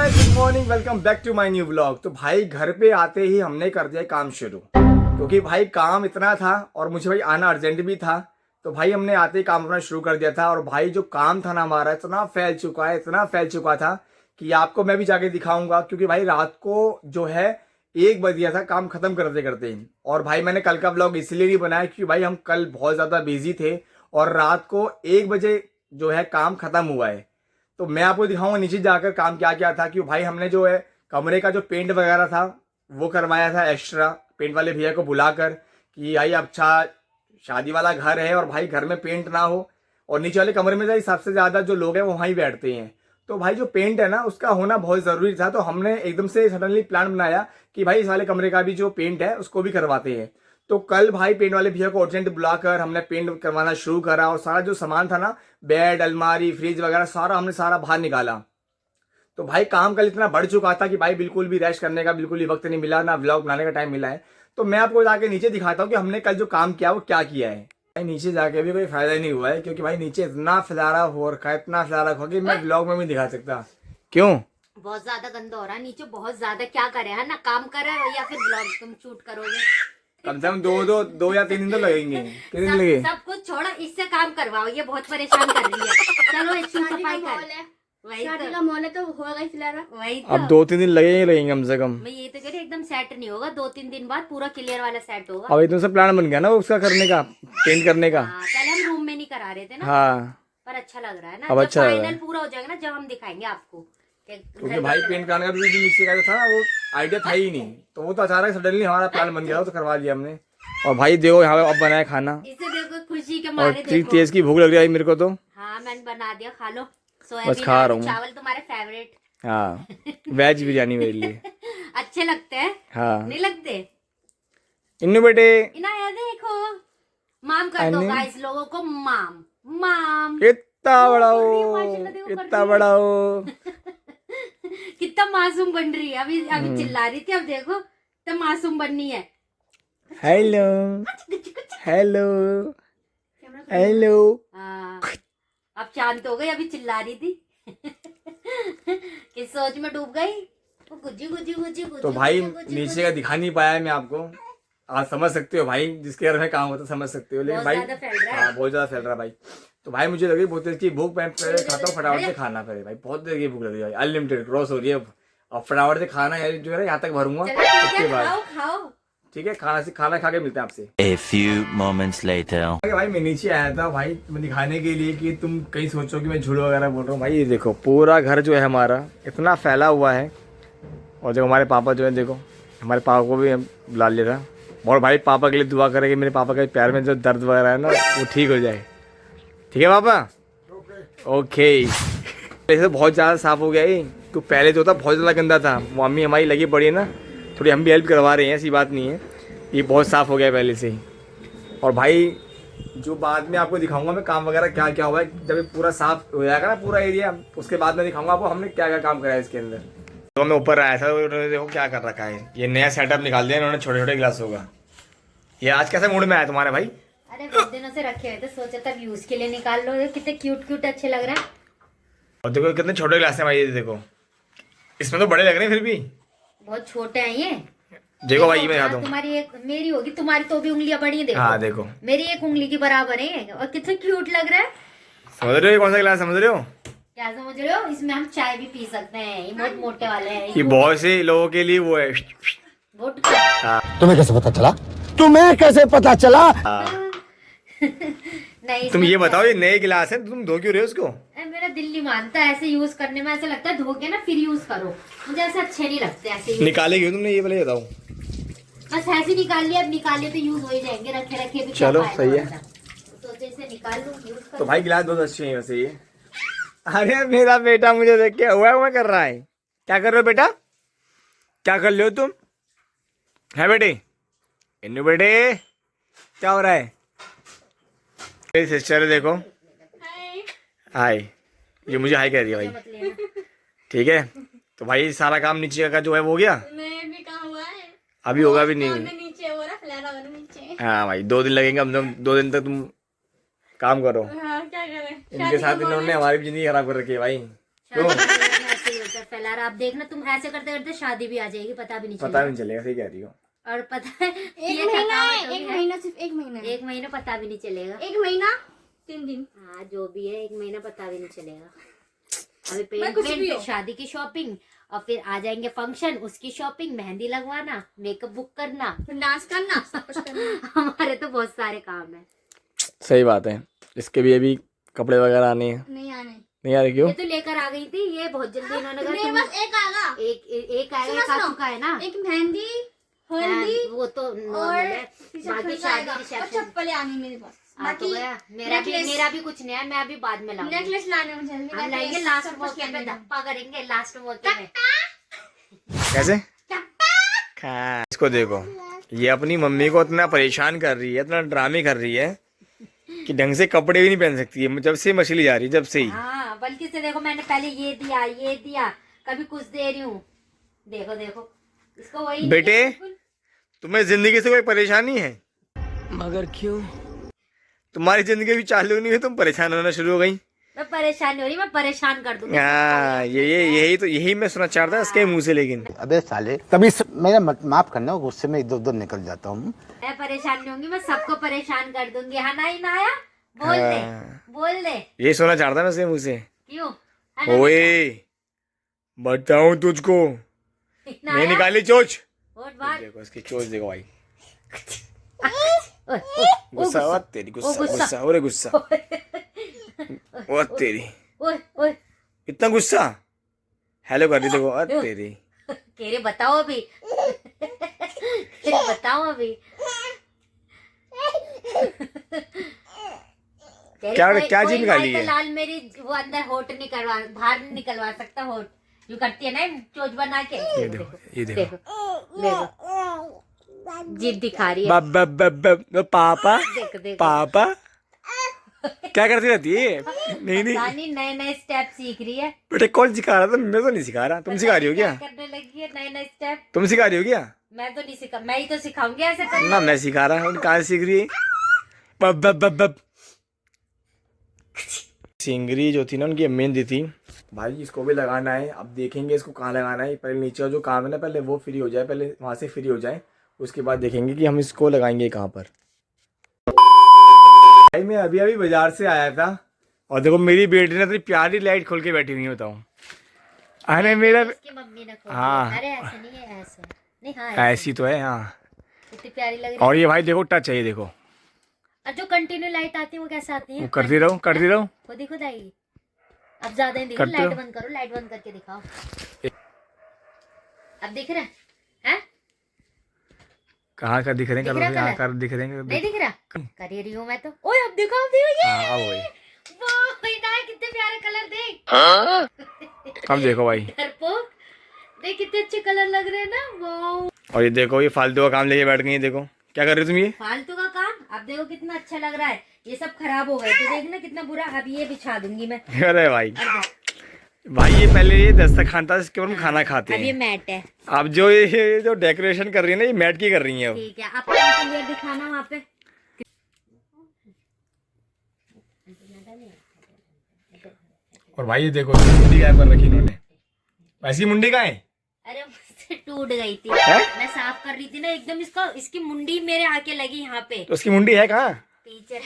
Guys, good morning, welcome back to my new vlog. तो भाई घर पे आते ही हमने कर दिया काम शुरू, क्योंकि भाई काम इतना था और मुझे भाई आना अर्जेंट भी था। तो भाई हमने आते ही काम अपना शुरू कर दिया था। और भाई जो काम था ना हमारा इतना फैल चुका है, इतना फैल चुका था कि आपको मैं भी जाके दिखाऊंगा। क्योंकि भाई रात को जो है 1 बज गया था काम खत्म करते करते ही। और भाई मैंने कल का व्लॉग इसलिए नहीं बनाया क्योंकि भाई हम कल बहुत ज्यादा बिजी थे और रात को 1 बजे जो है काम खत्म हुआ है। तो मैं आपको दिखाऊंगा नीचे जाकर काम क्या क्या था। क्योंकि भाई हमने जो है कमरे का जो पेंट वगैरह था वो करवाया था एक्स्ट्रा, पेंट वाले भैया को बुलाकर कि भाई अच्छा शादी वाला घर है और भाई घर में पेंट ना हो। और नीचे वाले कमरे में सबसे ज्यादा जो लोग हैं वो वहीं बैठते हैं। तो भाई जो पेंट है ना उसका होना बहुत जरूरी था। तो हमने एकदम से सडनली प्लान बनाया कि भाई इस वाले कमरे का भी जो पेंट है उसको भी करवाते हैं। तो कल भाई पेंट वाले भैया को अर्जेंट बुलाकर हमने पेंट करवाना शुरू करा। और सारा जो सामान था ना, बेड, अलमारी, फ्रिज वगैरह हमने सारा बाहर निकाला। तो भाई काम कल इतना बढ़ चुका था कि भाई बिल्कुल भी रेस्ट करने का बिल्कुल भी वक्त नहीं मिला, ना व्लॉग बनाने का टाइम मिला है। तो मैं आपको जाके नीचे दिखाता हूँ कि हमने कल जो काम किया वो क्या किया है। भाई नीचे जाके भी कोई फायदा नहीं हुआ है, क्योंकि भाई नीचे इतना फैलारा हो रखा है, इतना फैलारा हो कि मैं व्लॉग में भी दिखा सकता। क्यों? बहुत ज्यादा गंदा हो रहा है नीचे, बहुत ज्यादा। क्या करे है ना, काम करे या फिर ब्लॉग तुम शूट करोगे? कम से कम दो या 3 दिन तो लगेंगे। कितने दिन लगे? सब कुछ छोड़ो, इससे काम करवाओ, ये बहुत परेशान कर रही है। चलो इसकी सफाई कर। वही का मॉल है तो होगा ही फिलहाल। वही तो। अब 2-3 दिन लगेंगे कम से कम। मैं ये तो कह रही एकदम सेट नहीं होगा, 2-3 दिन बाद पूरा क्लियर वाला सेट होगा। अब एकदम से प्लान बन गया ना उसका करने का, पेंट करने का। पहले हम रूम में नहीं करा रहे थे ना। हाँ, पर अच्छा लग रहा है ना। अब जब अच्छा लग रहा है। फाइनल पूरा हो जाएगा ना, जब हम दिखाएंगे आपको। क्योंकि भाई पेंट कराने का भी नीचे का जो था ना वो आइडिया था ही नहीं। तो वो तो अचानक सडनली हमारा प्लान बन गया, तो करवा लिया हमने। और भाई देखो यहाँ पे अब बनाया खाना, इसे देखो खुशी के और मारे इतनी देखो। तेज की भूख लग रही है मेरे को तो। हाँ मैंने बना दिया, खा लो। बस सोयाबीन खा रहा हूँ। चावल तुम्हारे फेवरेट। हाँ, वेज बिरयानी मेरे लिए। अच्छे लगते हैं? हाँ, नहीं लगते? इन्नू बेटे इनाया देखो, माम कर दो गाइस लोगों को, माम माम। इतना बड़ा हो, माशाल्लाह देखो, कर इतना रही है। बड़ा हो। कितना मासूम बन रही है। अभी चिल्ला रही थी, अब देखो तो मासूम बननी है। Hello hello hello. हाँ, अब शांत हो गई, अभी चिल्ला रही थी। किस सोच में डूब गई वो, गुज्जी गुज्जी गुज्जी गुज्जी। तो भाई गुज्जी, नीचे का दिखा नहीं पाया मैं आपको। आप समझ सकते हो भाई, जिसके घर में काम होता है समझ सकते हो। लेकिन बहुत भाई ज्यादा फैल रहा है। हाँ, बहुत ज्यादा फैल रहा है भाई। तो भाई मुझे लगी बहुत तेज की भूख, मैं पहले खाता हूँ फटाफट से खाना। पहले भाई बहुत देर की भूख लगी भाई, अनलिमिटेड क्रॉस हो रही है अब फटाफट से खाना है जो है यहाँ तक भरूंगा। चलो ठीक उसके है, बाद खाओ खाओ। ठीक है, खाना खा के मिलते हैं आपसे। A few moments later. भाई मैं नीचे आया था भाई तुम्हें दिखाने के लिए कि तुम कहीं सोचो कि मैं झूठ वगैरह बोल रहा हूँ। भाई ये देखो पूरा घर जो है हमारा इतना फैला हुआ है। और जो हमारे पापा जो है देखो, हमारे पापा को भी हम बुला लिया था। और भाई पापा के लिए दुआ करें कि मेरे पापा के पैर में जो दर्द वगैरह है ना वो ठीक हो जाए। ठीक है पापा? ओके। ऐसे बहुत ज़्यादा साफ हो गया ये, तो पहले जो था बहुत ज़्यादा गंदा था। मम्मी हमारी लगी पड़ी है ना, थोड़ी हम भी हेल्प करवा रहे हैं, ऐसी बात नहीं है। ये बहुत साफ़ हो गया है पहले से ही। और भाई जो बाद में आपको दिखाऊंगा मैं काम वगैरह क्या क्या हुआ है, जब ये पूरा साफ हो जाएगा ना पूरा एरिया, उसके बाद मैं दिखाऊंगा आपको हमने क्या क्या काम करा है इसके अंदर। तो मैं ऊपर आया था, उन्होंने देखो क्या कर रखा है, ये नया सेटअप निकाल दिया इन्होंने, छोटे छोटे गिलास होगा। ये आज कैसे मूड में आया तुम्हारे भाई? अरे बहुत दिनों से रखे हुए थे, सोचा तब यूज के लिए निकाल लो। ये कितने क्यूट क्यूट अच्छे लग रहे हैं। और देखो कितने छोटे गिलास हैं भाई, ये देखो इसमें तो बड़े लग रहे हैं फिर भी। बहुत छोटे हैं ये। देखो भाई मैं दिखाता हूँ। तुम्हारी एक मेरी होगी, तुम्हारी तो भी उंगलियां बड़ी हैं, देखो। हाँ देखो, मेरी एक उंगली की बराबर है और कितना क्यूट लग रहा है। समझ रहे हो ये कौन सा गिलास समझ रहे हो? क्या समझ रहे हो? इसमें हम चाय भी पी सकते हैं। ये बहुत मोटे वाले हैं। ये बहुत से लोगों के लिए वो है। बहुत तुम्हें कैसे पता चला? तुम्हें कैसे पता चला? नहीं, तुम ये बताओ ये नए गिलास है, तुम धो क्यों रहे हो उसको? मेरा दिल नहीं मानता ऐसे यूज करने में। ऐसा लगता है धो के ना फिर यूज करो, मुझे ऐसे अच्छे नहीं लगते ऐसे यूज। निकाले क्यों तुमने, ये पहले बताओ। बस ऐसे निकाल लिया, अब निकाल लिया तो यूज हो ही जाएंगे, रखे रखे भी। चलो, सही है। तो इसे निकाल लूं, यूज कर। तो भाई गिलास बहुत अच्छे हैं वैसे ये। अरे मेरा बेटा मुझे देख के हुआ कर रहा है। क्या कर रहे हो बेटा? क्या कर रहे हो तुम? है बेटे? इन्नू बेटे क्या हो रहा है? मेरी सिस्टर है देखो, हाय। ये मुझे हाय कह रही है भाई। ठीक है, तो भाई सारा काम नीचे का जो है वो हो गया। मैं भी कहा हुआ है, अभी होगा भी नहीं। नीचे हो रहा फ्लैट और नीचे। हाँ भाई 2 दिन लगेंगे, हम 2 दिन तक तुम काम करो। हाँ क्या करें, इनके साथ इन्होंने हमारी भी जिंदगी खराब कर रखी है भाई। क्यों? ऐसे ही होता है, फैला रहा। अब देखना तुम ऐसे करते करते शादी भी आ जाएगी, पता भी नहीं पता चलेगा। नहीं चलेगा, सही कह रही हो। और पता है एक ये महीना थकावट है, होगी एक है। महीना, सिर्फ एक महीना है। एक महीना पता भी नहीं चलेगा। एक महीना 3 दिन। हाँ जो भी है, एक महीना पता भी नहीं चलेगा। अभी मैं कुछ भी पेंट, हो। शादी की शॉपिंग, और फिर आ जाएंगे फंक्शन, उसकी शॉपिंग, मेहंदी लगवाना, मेकअप बुक करना, फिर डांस करना, सब कुछ करना। हमारे तो बहुत सारे काम है। सही बात है। इसके भी अभी कपड़े वगैरह आने हैं। नहीं आने। नहीं आ रहे क्यों? ये तो लेकर आ गई थी, ये बहुत जल्दी इन्होंने कहा मेरे तुम- पास एक आएगा। एक आएगा, एक आ सुनो, चुका है ना। एक मेहंदी, हल्दी वो तो और नॉर्मल है। रिसेप्शन बाकी का आएगा। शादी और रिसेप्शन चप्पलें आनी मेरे पास। आ तो गया। necklace- मेरा भी कुछ नहीं है, मैं अभी बाद में लाऊंगी। नेकलेस लाने मुझे। हम लाएंगे लास्ट मौके पे, धप्पा करेंगे लास्ट मौके में। कैसे? हाँ, इसको देखो, ये अपनी मम्मी को इतना परेशान कर रही है, इतना ड्रामे कर रही है कि ढंग से कपड़े भी नहीं पहन सकती है, जब से मछली जा रही है, जब से ही। हाँ बल्कि से देखो, मैंने पहले ये दिया, कभी कुछ दे रही हूँ। देखो देखो इसको वही बेटे, बिल्कुल। तुम्हें जिंदगी से कोई परेशानी है? मगर क्यों? तुम्हारी जिंदगी भी चालू नहीं है, तुम परेशान होना शुरू हो गई। मैं परेशान नहीं हो रही, मैं परेशान कर दूंगी। हाँ, यही मैं सुनना चाहता था इसके मुंह से, लेकिन अबे साले, तभी मेरा माफ करना, गुस्से में इधर उधर निकल जाता हूँ। मैं परेशान नहीं होंगी, मैं सबको परेशान कर दूंगी। है ना ही नाया? बोल दे, हाँ। बोल दे। ये सुनना चाहता था मैं इसके मुंह से। क्यों? है ना? ओए, बताऊं तुझको, नाया? मैं निकाली चोच। वोट भाग। देखो इसकी चोच, देखो भाई, ओए, ओए, ओ गुस्सा हुआ तेरी, गुस्सा गुस्सा, अरे गुस्सा, ओ तेरी, ओए ओए इतना गुस्सा। हेलो कर रही, देखो, ओ तेरी। केरे बताओ अभी। केरे बताओ अभी। क्या चीज निकाली है? लाल मेरी वो अंदर होट निकलवा, बाहर नहीं निकलवा सकता होट। यू करती है ना चोच बना के। ये देखो, ये देखो, देखो जीभ दिखा रही है। पापा, देखो देखो पापा क्या करती रहती है? नहीं नहीं रानी नए नए स्टेप सीख रही है। बेटे, कौन सिखा रहा था? मैं तो नहीं सिखा रहा, तुम सिखा रही हो क्या? करने लगी है नए नए स्टेप। तुम सिखा रही हो क्या? मैं तो नहीं सिखा, मैं ही तो सिखाऊंगी ऐसे करना। ना मैं सिखा रहा हूँ, कहाँ से सीख रही है? बब बब बब बब। सिंगरी जो थी ना, उनकी मेहंदी दी थी भाई, इसको भी लगाना है। अब देखेंगे इसको कहाँ लगाना है। पहले नीचे जो काम है ना, पहले वो फ्री हो जाए, पहले वहाँ से फ्री हो जाए, उसके बाद देखेंगे कि हम इसको लगाएंगे कहाँ पर। भाई मैं अभी अभी बाजार से आया था, और देखो मेरी बेटी ने इतनी प्यारी लाइट खोल के बैठी हुई है, बताओ। अरे मेरा, इसकी मम्मी ने खोला। हाँ। अरे ऐसे नहीं है, ऐसे नहीं। हाँ ऐसी तो है, हाँ। इतनी प्यारी लग रही और ये भाई देखो, टच है, ये देखो, है। जो कंटिन्यू लाइट आती है वो कैसे आती वो है? करती रहो, करती रहो। खुद ही खुद आएगी। अब ज्यादा ही दिख करते लाइट हो? बंद करो, लाइट बंद करके दिखाओ। अब दिख रहा है? कहाँ का दिख रहे हैं? दिख कलर रहा यहाँ कलर? कर दिख रहे नहीं हैं। दिख रहा? कर ही रही हूँ मैं तो। ओए अब दिखाओ, देखो ये। हाँ, अब वही। वाह ना, कितने प्यारे कलर देख। अब देखो भाई, डरपोक देख कितने अच्छे कलर लग रहे हैं ना। वाह, और ये देखो, ये फालतू का काम लेके बैठ गई है, देखो क्या कर रही हो तुम ये? फालतू का काम। अब देखो कितना अच्छा लग रहा है। ये सब खराब हो गए तो देखना कितना बुरा। अब ये बिछा दूंगी मैं। अरे भाई, भाई ये पहले ये दस्तरखान था, इसके ऊपर हम खाना खाते अब ये हैं। मैट है। अब जो ये जो डेकोरेशन कर रही है ना, ये मैट की कर रही है अब। ठीक है, अब ये दिखाना वहाँ पे। और भाई ये देखो, मुंडी गायब कर रखी इन्होंने। ऐसी मुंडी का है? अरे मुझसे टूट गई थी। हैं? मैं साफ कर रही थी ना एकदम, इसकी मुंडी मेरे आके लगी यहाँ पे तो उसकी मुंडी है कहाँ? पीछे।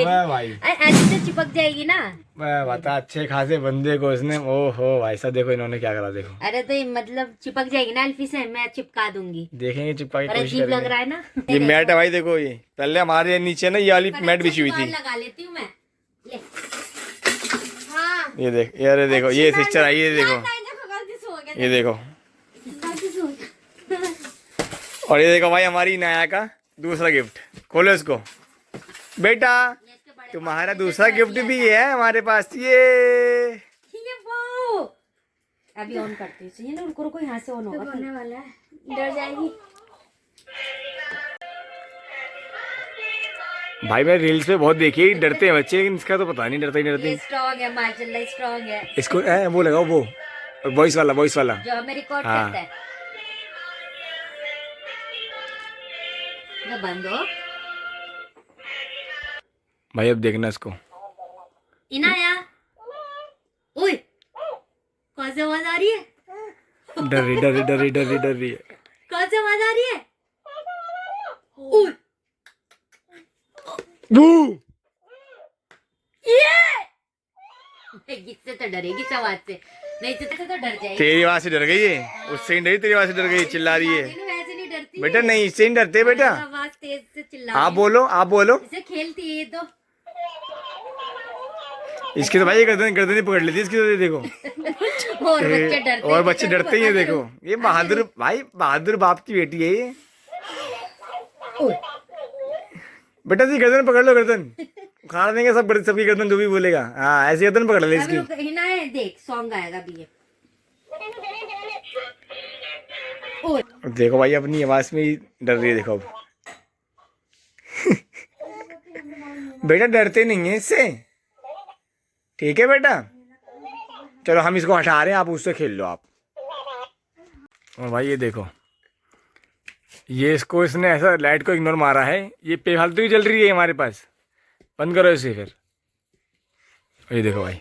वाह भाई, ऐसे तो चिपक जाएगी ना। वाह, बता, अच्छे खासे बंदे को इसने, ओहो भाई साहब, देखो इन्होंने क्या करा, देखो। अरे तो ये मतलब चिपक जाएगी ना अल्फी से, मैं चिपका दूंगी। देखेंगे, चिपका की अरे कोशिश अजीब लग रहा करेंगे। है ना। ये मैट है भाई, देखो, ये पहले हमारे नीचे ना ये वाली मैट बिछी हुई थी। लगा लेती हूँ मैं। ले। हाँ। ये देख, ये अरे देखो, ये सिस्टर आई, ये देखो, देखो गलती से हो गया। ये देखो, गलती से हो गया। और ये देखो भाई, हमारी नया का दूसरा गिफ्ट। खोलो इसको बेटा, तुम्हारा दूसरा गिफ्ट भी है हमारे पास, ये वो अभी ऑन करती हूँ। ये ना रुको रुको, यहाँ से ऑन होगा। होने वाला है, डर जाएगी। भाई मैं रील्स पे बहुत देखी है, डरते हैं बच्चे, लेकिन इसका तो पता नहीं, डरता ही ये डरते। स्ट्रॉन्ग है माशाल्लाह, स्ट्रॉन्ग है। इसको वो लगाओ, वो वॉइस वाला, वॉइस वाला। जो हमें रिकॉर्ड हाँ। करता है। ये बंद हो। भाई अब देखना इसको। इनाया, ओए कौन सी आवाज आ रही है? डर रही डर रही डर रही डर रही डर रही है। कौन सी आवाज आ रही है? उर। बू! इससे तो डरेगी इस आवाज से, नहीं तो डर जाएगी। तेरी आवाज से डर गई है, उससे नहीं डरी, तेरी आवाज से डर गई, चिल्ला रही है। वैसे नहीं डरती बेटा नहीं, इससे नहीं डरते बेटा। आवाज तेज से चिल्ला आप बोलो, आप बोलो। इसे खेलती है ये तो। इसकी तो भाई गर्दन गर्दन ही पकड़ लेती है इसकी, तो ये देखो। और बच्चे डरते और बच्चे डरते ही है, देखो ये बहादुर भाई, बहादुर बाप की बेटी है ये। बेटा जी गर्दन पकड़ लो, गर्दन उखाड़ देंगे सब, सबकी गर्दन जो भी बोलेगा। हाँ ऐसी गर्दन पकड़ ले इसकी। हिना है, देख सॉन्ग आएगा भी ये। और देखो भाई अपनी आवाज में ही डर रही है, देखो अब। बेटा डरते नहीं है इससे, ठीक है बेटा। चलो हम इसको हटा रहे हैं, आप उससे खेल लो आप। और भाई ये देखो, ये इसको इसने ऐसा लाइट को इग्नोर मारा है, ये बेफालतू ही जल रही है हमारे पास। बंद करो इसे फिर। ये देखो भाई,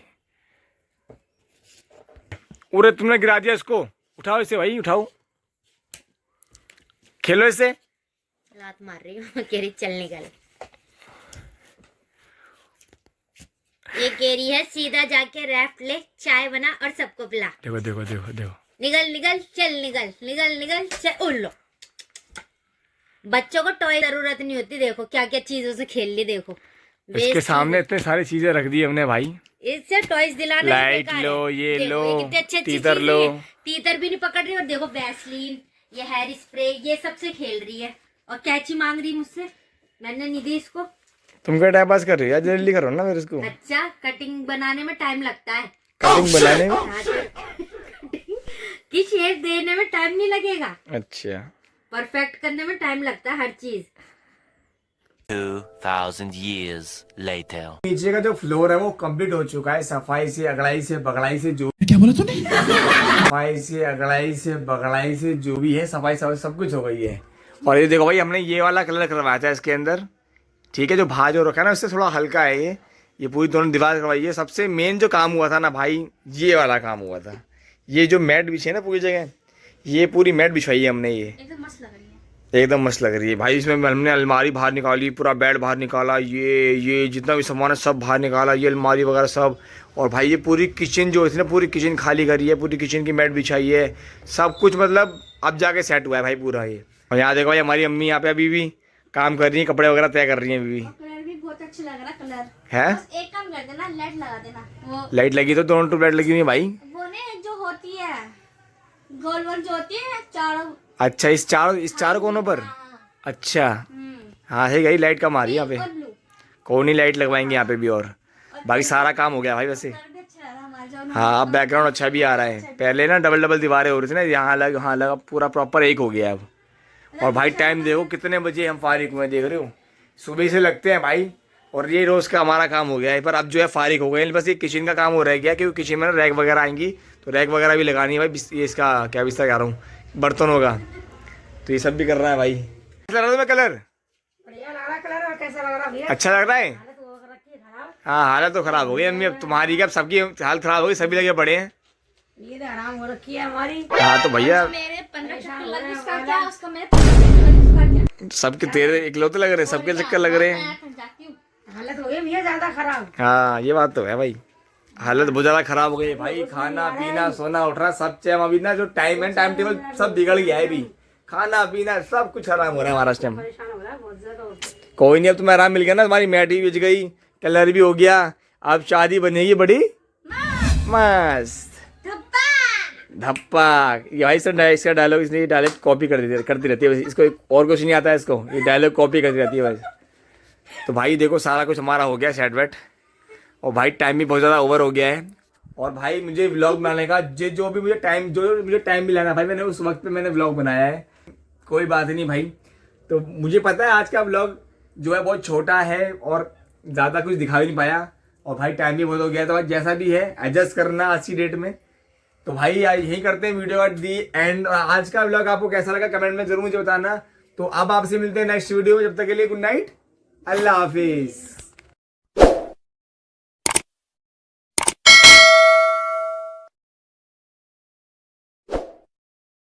पूरे तुमने गिरा दिया इसको। उठाओ इसे भाई, उठाओ, खेलो इससे। लात मार रही हूँ, कह रही चल निकल। ये कह रही है सीधा जाके रैफ्ट ले, चाय बना और सबको पिला। देखो देखो देखो देखो, निकल निकल चल, निकल निकल निकल चल। उड़ लो। बच्चों को टॉय जरूरत नहीं होती, देखो क्या क्या चीजों से खेल ली। देखो इसके सामने इतने सारी चीजें रख दी हमने भाई। इससे टॉयज दिलाना लाइट बेकार लो, है। ये देखो, लो, ये कितनी अच्छी अच्छी तीतर चीजें लो। हैं। तीतर भी नहीं पकड़ रही, और देखो वैसलीन, ये हेयर स्प्रे, ये सबसे खेल रही है। और कैची मांग रही मुझसे, मैंने नहीं दी इसको। तुम क्या टाइम पास कर रही हो यार, जल्दी करो ना फिर इसको। अच्छा, कटिंग बनाने में टाइम लगता है। कटिंग बनाने में कि शेप देने में टाइम नहीं लगेगा, अच्छा, परफेक्ट करने में टाइम लगता है हर चीज। 2000 years later. नीचे का जो फ्लोर है वो कंप्लीट हो चुका है, सफाई से अगड़ाई से बगड़ाई से, जो क्या बोला तूने, सफाई से अगड़ाई से बगड़ाई से जो भी है, सफाई सफाई सब कुछ हो गई है। और ये देखो भाई, हमने ये वाला कलर करवाया था इसके अंदर, ठीक है। जो भाज हो रखा है ना, उससे थोड़ा हल्का है ये पूरी दोनों दीवार करवाई है। सबसे मेन जो काम हुआ था ना भाई, ये वाला काम हुआ था। ये जो मैट बिछी है ना पूरी जगह, ये पूरी मैट बिछवाई है हमने। ये एकदम मस्त लग रही है। एकदम मस्त लग रही है भाई। इसमें हमने अलमारी बाहर निकाली, पूरा बेड बाहर निकाला, ये जितना भी सामान है सब बाहर निकाला, ये अलमारी वगैरह सब। और भाई ये पूरी किचन जो थी ना, पूरी किचन खाली करी है, पूरी किचन की मैट बिछाई है, सब कुछ मतलब अब जाके सेट हुआ है भाई पूरा ये। और यहाँ देखो भाई, हमारी अम्मी यहाँ पे अभी भी काम कर रही है, कपड़े वगैरह तय कर रही हैं अभी भी। कलर भी बहुत अच्छा लग रहा कलर है। बस एक काम कर देना, लाइट लगा देना। वो लाइट लगी तो दोनों ट्यूबलाइट लगी हुई है भाई। वो ने जो होती है गोल गोल जो होती है चारों। अच्छा, इस चारों कोनों पर। अच्छा हाँ, है गई लाइट कम आ रही है यहाँ पे। और ब्लू कौन ही लाइट लगवाएंगे यहाँ पे भी। और बाकी सारा काम हो गया भाई वैसे। कलर भी अच्छा लग रहा हमारा जो। हाँ, अब बैकग्राउंड अच्छा भी आ रहा है। पहले ना डबल दीवारें हो रही थी ना, यहाँ अलग यहाँ अलग, पूरा प्रॉपर एक हो गया अब। और भाई टाइम देखो कितने बजे हम फारिग हुए, देख रहे हो, सुबह से लगते हैं भाई। और ये रोज़ का हमारा काम हो गया है, पर अब जो है फारिग हो गए। बस ये किचन का काम हो रह गया, क्योंकि किचन में ना रैक वगैरह आएंगी, तो रैक वगैरह भी लगानी है भाई। ये इसका क्या बिस्तर कह रहा हूँ, बर्तनों का, तो ये सब भी कर रहा है भाई। कैसा लग रहा है कलर? अच्छा लग रहा है। हाँ, हालत तो खराब हो गई अम्मी, अब तुम्हारी क्या, अब सबकी हालत खराब हो गई, सभी लगे पड़े हैं। नींद हराम हो रखी है हमारी। हाँ तो भैया, मेरे 15 कलर उसका क्या, उसका मेरे 15 कलर उसका क्या। सबके तेरे इकलौते लग रहे हैं, सबके चक्कर लग रहे हैं। थक जाती हूँ। हालत हो गई भैया ज्यादा खराब। हाँ ये बात तो है भाई, हालत बहुत ज्यादा खराब हो गई है भाई। खाना पीना सोना उठना सब टाइम, अभी ना जो टाइम है, टाइम टेबल सब बिगड़ गया है अभी। खाना पीना सब कुछ आराम हो रहा है हमारा इस टाइम। परेशान हो रहा है बहुत ज्यादा। कोई नहीं, अब तुम्हें आराम मिल गया ना, तुम्हारी मैट भी बिछ गई, कलर भी हो गया, अब शादी बनेगी बड़ी मस्त धप्पा। ये भाई सर इसका डायलॉग, इसने ये डायलॉग कॉपी करती रहती है, इसको और कुछ नहीं आता है इसको, ये डायलॉग कॉपी करती रहती है बस। तो भाई देखो सारा कुछ हमारा हो गया सेट वेट, और भाई टाइम भी बहुत ज़्यादा ओवर हो गया है। और भाई मुझे व्लॉग बनाने का जो भी मुझे टाइम मिला ना भाई, मैंने उस वक्त पे मैंने व्लॉग बनाया है। कोई बात नहीं भाई, तो मुझे पता है आज का व्लॉग जो है बहुत छोटा है और ज़्यादा कुछ दिखा भी नहीं पाया, और भाई टाइम भी बहुत हो गया, तो जैसा भी है एडजस्ट करना आज की डेट में। तो भाई यही करते हैं वीडियो एट दी एंड। आज का व्लॉग आपको कैसा लगा कमेंट में जरूर मुझे बताना। तो अब आपसे मिलते हैं नेक्स्ट वीडियो में, जब तक के लिए गुड नाइट, अल्लाह हाफिज।